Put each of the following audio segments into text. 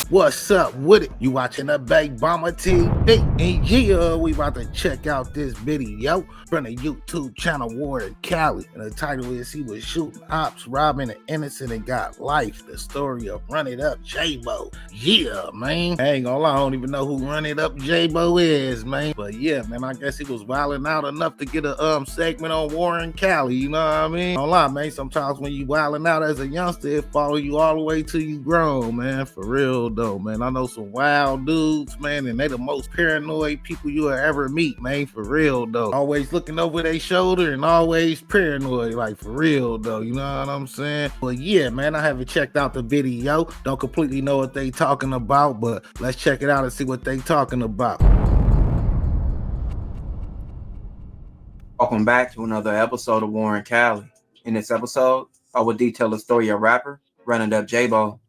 What's up with it? You watching the Big Bomber TV? And yeah, we about to check out this video from the YouTube channel Warren Cali. And the title is He Was Shooting Ops, Robbing an Innocent and Got Life. The story of Runitup Jaybo. Yeah, man. I ain't gonna lie, I don't even know who Runitup Jaybo is, man. But yeah, man, I guess he was wilding out enough to get a segment on Warren Cali, you know what I mean? Don't lie, man. Sometimes when you wilding out as a youngster, it follow you all the way till you grown, man. For real though, man. I know some wild dudes, man, and they the most paranoid people you will ever meet, man. For real though. Always looking over their shoulder and always paranoid, like for real though. You know what I'm saying? But yeah, man, I haven't checked out the video. Don't completely know what they talking about, but let's check it out and see what they talking about. Welcome back to another episode of Warren Cali. In this episode, I will detail the story of rapper Runitup Jaybo.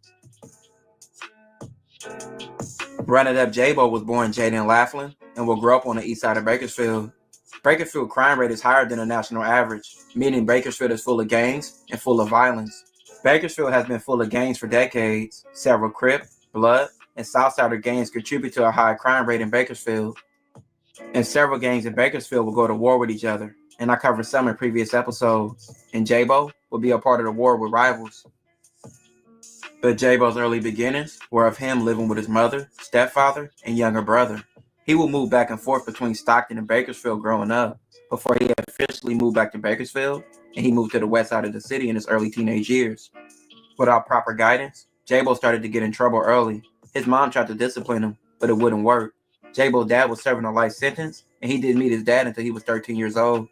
Runitup Jaybo was born Jaden Laughlin and will grow up on the east side of Bakersfield. Bakersfield crime rate is higher than the national average, meaning Bakersfield is full of gangs and full of violence. Bakersfield has been full of gangs for decades. Several Crip, Blood, and Southsider gangs contribute to a high crime rate in Bakersfield. And several gangs in Bakersfield will go to war with each other, and I covered some in previous episodes. And Jaybo will be a part of the war with rivals. But Jaybo's early beginnings were of him living with his mother, stepfather, and younger brother. He would move back and forth between Stockton and Bakersfield growing up, before he officially moved back to Bakersfield, and he moved to the west side of the city in his early teenage years. Without proper guidance, Jaybo started to get in trouble early. His mom tried to discipline him, but it wouldn't work. Jaybo's dad was serving a life sentence, and he didn't meet his dad until he was 13 years old.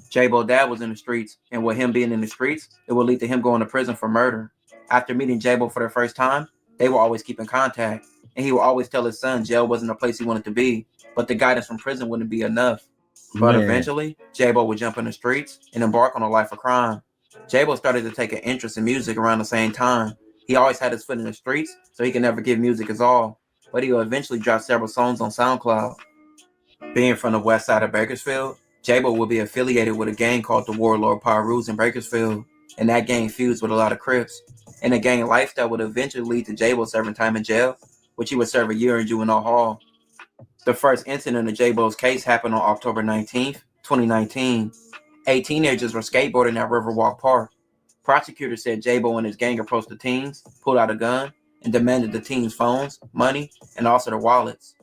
Jaybo's dad was in the streets, and with him being in the streets, it would lead to him going to prison for murder. After meeting Jaybo for the first time, they will always keep in contact, and he will always tell his son jail wasn't a place he wanted to be, but the guidance from prison wouldn't be enough. But eventually, Jaybo would jump in the streets and embark on a life of crime. Jaybo started to take an interest in music around the same time. He always had his foot in the streets, so he could never give music his all, but he will eventually drop several songs on SoundCloud. Being from the west side of Bakersfield, Jaybo will be affiliated with a gang called the Warlord Pyros in Bakersfield, and that gang fused with a lot of Crips. And the gang lifestyle would eventually lead to Jaybo serving time in jail, which he would serve a year in juvenile hall. The first incident of Jaybo's case happened on October 19th, 2019. 8 teenagers were skateboarding at Riverwalk Park. Prosecutors said Jaybo and his gang approached the teens, pulled out a gun, and demanded the teens' phones, money, and also their wallets.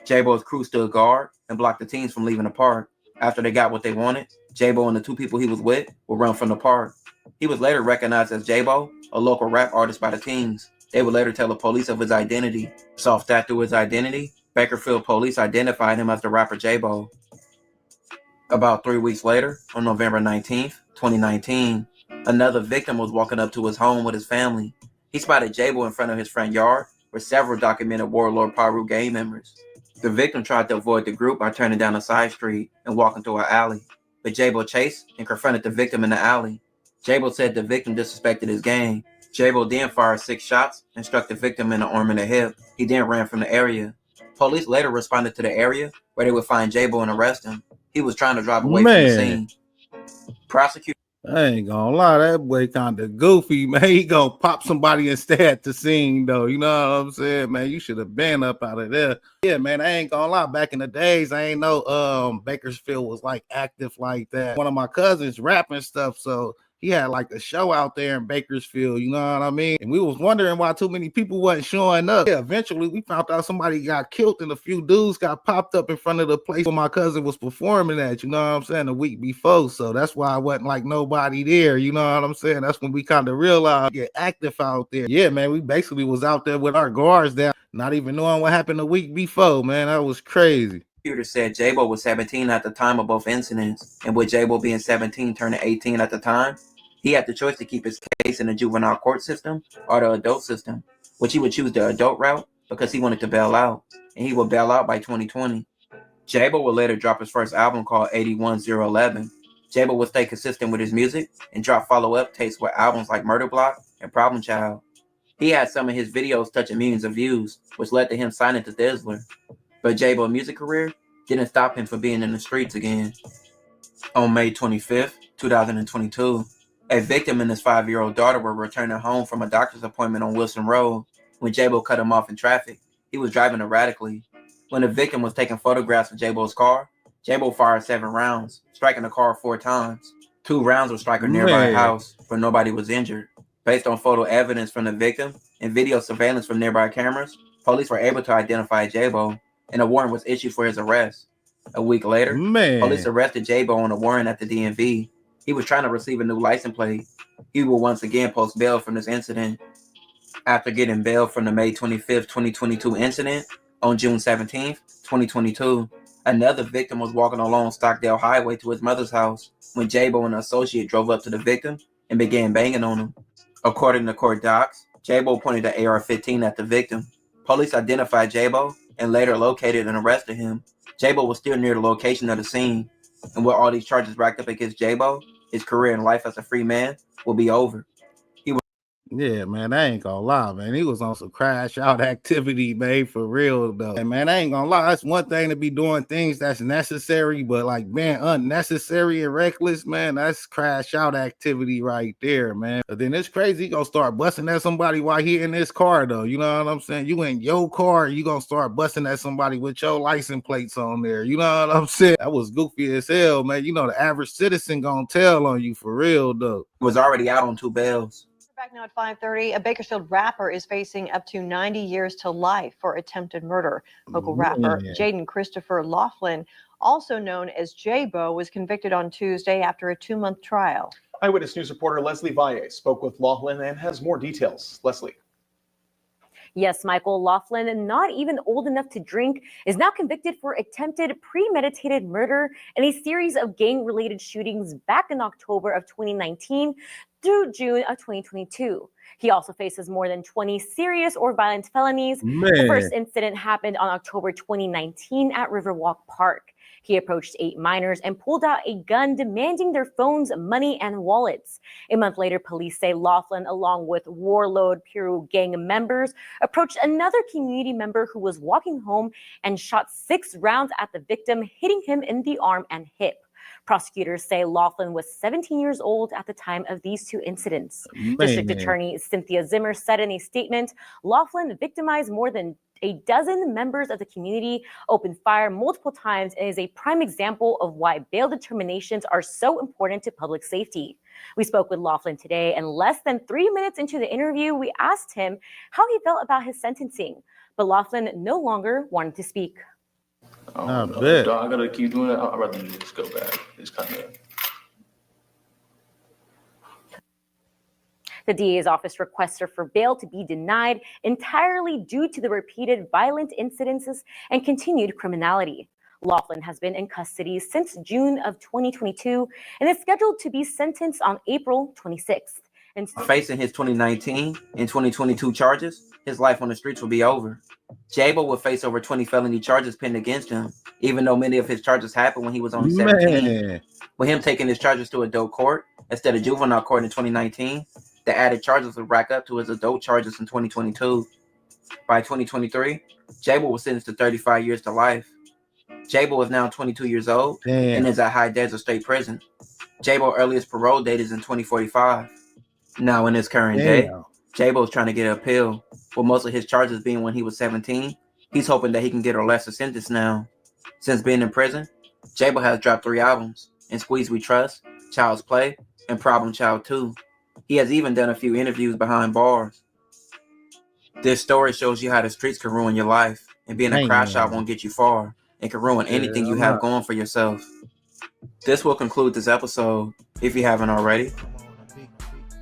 Jaybo's crew stood guard and blocked the teens from leaving the park. After they got what they wanted, Jaybo and the 2 people he was with would run from the park. He was later recognized as Jaybo, a local rap artist by the teens. They would later tell the police of his identity. Off that through his identity, Bakersfield police identified him as the rapper Jaybo. About 3 weeks later, on November 19th, 2019, another victim was walking up to his home with his family. He spotted Jaybo in front of his front yard with several documented Warlord Pyro gang members. The victim tried to avoid the group by turning down a side street and walking through an alley, but Jaybo chased and confronted the victim in the alley. Jaybo said the victim disrespected his gang. Jaybo then fired 6 shots and struck the victim in the arm and the hip. He then ran from the area. Police later responded to the area where they would find Jaybo and arrest him. He was trying to drive away from the scene. Prosecutors. I ain't gonna lie, that boy kinda goofy, man. He gonna pop somebody and stay at the scene, though. You know what I'm saying, man? You should have been up out of there. Yeah, man, I ain't gonna lie. Back in the days, I ain't know Bakersfield was like active like that. One of my cousins rapping stuff, so he had like a show out there in Bakersfield, you know what I mean? And we was wondering why too many people wasn't showing up. Yeah, eventually we found out somebody got killed and a few dudes got popped up in front of the place where my cousin was performing at, you know what I'm saying, the week before. So that's why I wasn't like nobody there, you know what I'm saying? That's when we kind of realized get active out there. Yeah, man, we basically was out there with our guards down, not even knowing what happened the week before, man. That was crazy. Said Jaybo was 17 at the time of both incidents, and with Jaybo being 17 turning 18 at the time, he had the choice to keep his case in the juvenile court system or the adult system, which he would choose the adult route because he wanted to bail out, and he would bail out by 2020. Jaybo would later drop his first album called 81011. Jaybo would stay consistent with his music and drop follow-up tapes with albums like Murder Block and Problem Child. He had some of his videos touching millions of views, which led to him signing to Dizzler. But Jaybo's music career didn't stop him from being in the streets again. On May 25th, 2022, a victim and his 5-year-old daughter were returning home from a doctor's appointment on Wilson Road. when Jaybo cut him off in traffic. He was driving erratically. When the victim was taking photographs of Jaybo's car, Jaybo fired 7 rounds, striking the car 4 times. 2 rounds would strike a nearby house, but nobody was injured. Based on photo evidence from the victim and video surveillance from nearby cameras, police were able to identify Jaybo, and a warrant was issued for his arrest. A week later, police arrested Jaybo on a warrant at the DMV. He was trying to receive a new license plate. He will once again post bail from this incident. After getting bail from the May 25th, 2022 incident, on June 17th, 2022, another victim was walking along Stockdale Highway to his mother's house when Jaybo and an associate drove up to the victim and began banging on him. According to court docs, Jaybo pointed the AR-15 at the victim. Police identified Jaybo and later located and arrested him. Jaybo was still near the location of the scene, and with all these charges racked up against Jaybo, his career and life as a free man will be over. Yeah, man, I ain't gonna lie, man. He was on some crash out activity, man, for real, though. And man, I ain't gonna lie. That's one thing to be doing things that's necessary, but like, man, unnecessary and reckless, man, that's crash out activity right there, man. But then it's crazy. He gonna start busting at somebody while he in his car, though. You know what I'm saying? You in your car, you gonna start busting at somebody with your license plates on there. You know what I'm saying? That was goofy as hell, man. You know, the average citizen gonna tell on you for real, though. Was already out on 2 bails. Back now at 5:30, a Bakersfield rapper is facing up to 90 years to life for attempted murder. Local rapper Jaden Christopher Laughlin, also known as Jaybo, was convicted on Tuesday after a 2-month trial. Eyewitness News reporter Leslie Valle spoke with Laughlin and has more details. Leslie. Yes, Michael, Laughlin, not even old enough to drink, is now convicted for attempted premeditated murder in a series of gang-related shootings back in October of 2019 through June of 2022. He also faces more than 20 serious or violent felonies. The first incident happened on October 2019 at Riverwalk Park. He approached 8 minors and pulled out a gun, demanding their phones, money, and wallets. A month later, police say Laughlin, along with Warlord Piru gang members, approached another community member who was walking home and shot 6 rounds at the victim, hitting him in the arm and hip. Prosecutors say Laughlin was 17 years old at the time of these 2 incidents. District Attorney Cynthia Zimmer said in a statement, Laughlin victimized more than a dozen members of the community, opened fire multiple times, and is a prime example of why bail determinations are so important to public safety. We spoke with Laughlin today, and less than 3 minutes into the interview, we asked him how he felt about his sentencing, but Laughlin no longer wanted to speak. I gotta keep doing it. I'd rather just go back. It's kind of. The DA's office requested for bail to be denied entirely due to the repeated violent incidences and continued criminality. Laughlin has been in custody since June of 2022 and is scheduled to be sentenced on April 26th. And facing his 2019 and 2022 charges, his life on the streets will be over. Jaybo will face over 20 felony charges pinned against him, even though many of his charges happened when he was only 17. With him taking his charges to adult court instead of juvenile court in 2019, the added charges would rack up to his adult charges in 2022. By 2023, Jaybo was sentenced to 35 years to life. Jaybo is now 22 years old and is at High Desert State Prison. Jaybo's earliest parole date is in 2045. Now, in his current day, Jaybo is trying to get an appeal, with most of his charges being when he was 17. He's hoping that he can get a lesser sentence now. Since being in prison, Jaybo has dropped 3 albums, In Squeeze We Trust, Child's Play, and Problem Child 2. He has even done a few interviews behind bars. This story shows you how the streets can ruin your life, and being a crash out won't get you far, and can ruin anything you have going for yourself. This will conclude this episode, if you haven't already.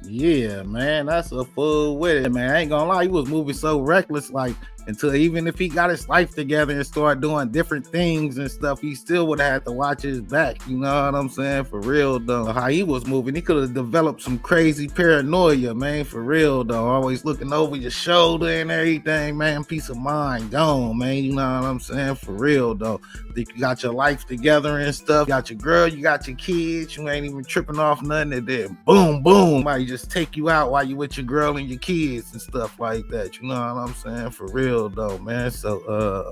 Yeah, man, that's a fool with it, man. I ain't gonna lie, he was moving so reckless, like, until even if he got his life together and started doing different things and stuff, he still would have had to watch his back. You know what I'm saying? For real, though. How he was moving, he could have developed some crazy paranoia, man. For real, though. Always looking over your shoulder and everything, man. Peace of mind gone, man. You know what I'm saying? For real, though. Think you got your life together and stuff. You got your girl, you got your kids. You ain't even tripping off nothing. And then boom, boom. Somebody just take you out while you with your girl and your kids and stuff like that. You know what I'm saying? For real, though, man. So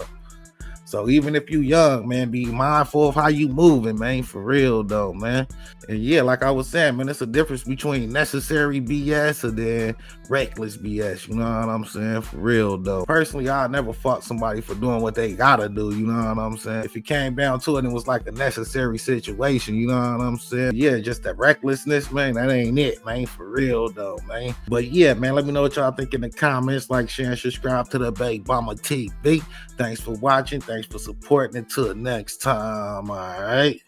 So even if you young, man, be mindful of how you moving, man, for real though, man. And yeah, like I was saying, man, it's a difference between necessary BS and then reckless BS, you know what I'm saying? For real though. Personally, I never fought somebody for doing what they gotta do, you know what I'm saying? If it came down to it, it was like a necessary situation, you know what I'm saying? Yeah, just that recklessness, man, that ain't it, man, for real though, man. But yeah, man, let me know what y'all think in the comments. Like, share, and subscribe to the Big Mama TV. Thanks for watching. Thanks for supporting. Until next time, all right?